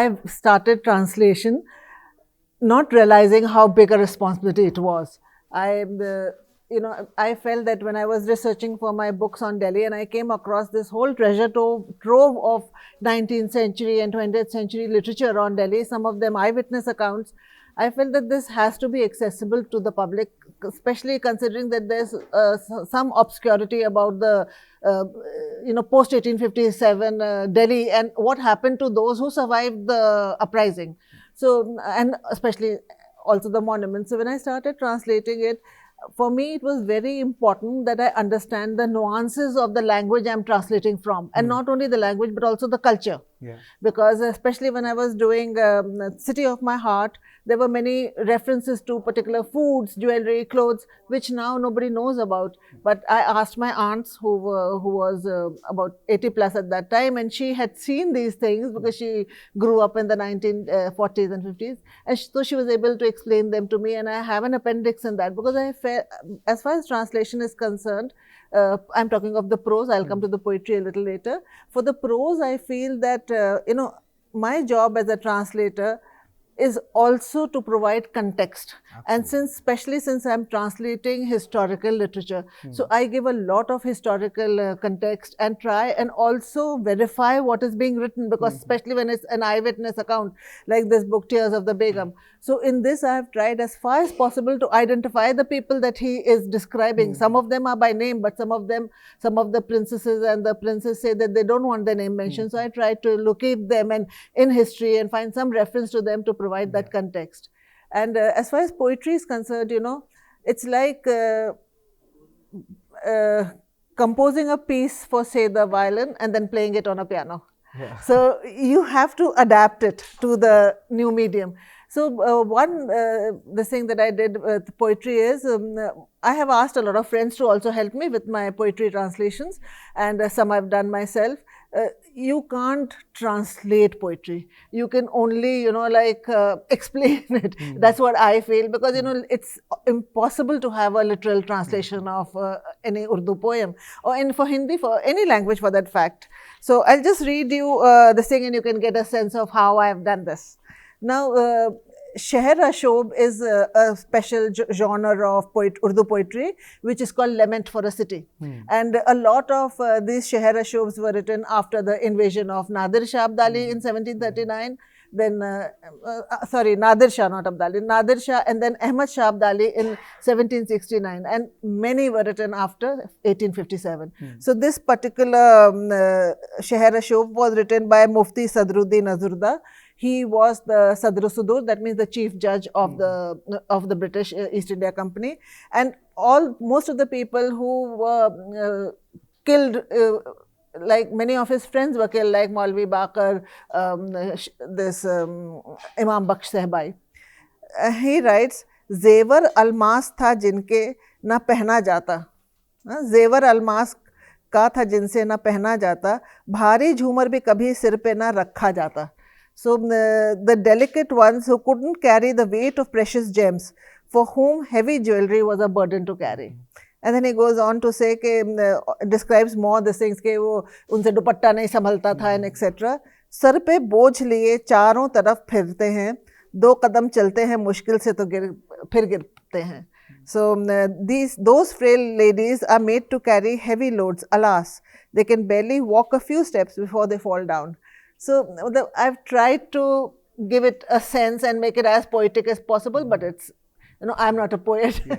I started translation, not realizing how big a responsibility it was. I felt that when I was researching for my books on Delhi, and I came across this whole treasure trove of 19th century and 20th century literature on Delhi, some of them eyewitness accounts, I felt that this has to be accessible to the public, especially considering that there's some obscurity about the, post 1857 Delhi and what happened to those who survived the uprising. So, and especially also the monuments. So when I started translating it, for me, it was very important that I understand the nuances of the language I'm translating from, and not only the language, but also the culture. Yeah. Because especially when I was doing City of My Heart, there were many references to particular foods, jewelry, clothes, which now nobody knows about. But I asked my aunts, who was about 80 plus at that time, and she had seen these things because she grew up in the 1940s and 50s. And so she was able to explain them to me, and I have an appendix in that, because I felt, as far as translation is concerned, I'm talking of the prose, I'll come to the poetry a little later. For the prose, I feel that, my job as a translator is also to provide context. Absolutely. And especially since I'm translating historical literature, so I give a lot of historical context and try and also verify what is being written, because especially when it's an eyewitness account, like this book, Tears of the Begum. So in this, I have tried as far as possible to identify the people that he is describing. Some of them are by name, but some of the princesses and the princes say that they don't want their name mentioned. So I try to locate them and in history and find some reference to them to provide that context. And as far as poetry is concerned, it's like composing a piece for, say, the violin and then playing it on a piano. Yeah. So you have to adapt it to the new medium. So the thing that I did with poetry is, I have asked a lot of friends to also help me with my poetry translations, and some I've done myself. You can't translate poetry. You can only, explain it. That's what I feel, because, it's impossible to have a literal translation of any Urdu poem, or for Hindi, for any language for that fact. So I'll just read you the thing, and you can get a sense of how I have done this. Now, Sheher-e-Shob is a special genre of Urdu poetry, which is called Lament for a City. And a lot of these Sheher-e-Shobs were written after the invasion of Nadir Shah Abdali in 1739. Then, Nadir Shah, not Abdali, Nadir Shah, and then Ahmad Shah Abdali in 1769. And many were written after 1857. So this particular Sheher-e-Shob was written by Mufti Sadruddin Azurda. He was the Sadr-e-Sudur, that means the chief judge of the British East India Company, and most of the people who were killed, like many of his friends were killed, like Maulvi Bakar, Imam Baksh Sahbai. He writes, "Zevar almas tha jinke na pehna jata." Zevar almas का था जिनसे ना पहना जाता, भारी झूमर भी कभी सिर पे ना रखा जाता. So the delicate ones who couldn't carry the weight of precious gems, for whom heavy jewelry was a burden to carry. And then he goes on to say, describes more the things, कि वो उनसे दुपट्टा नहीं संभलता था, and etc. Sir पे बोझ लिए चारों तरफ फिरते हैं, दो कदम चलते हैं मुश्किल से तो फिर गिरते हैं. So those frail ladies are made to carry heavy loads. Alas, they can barely walk a few steps before they fall down. So I've tried to give it a sense and make it as poetic as possible, but it's, I'm not a poet. Yes.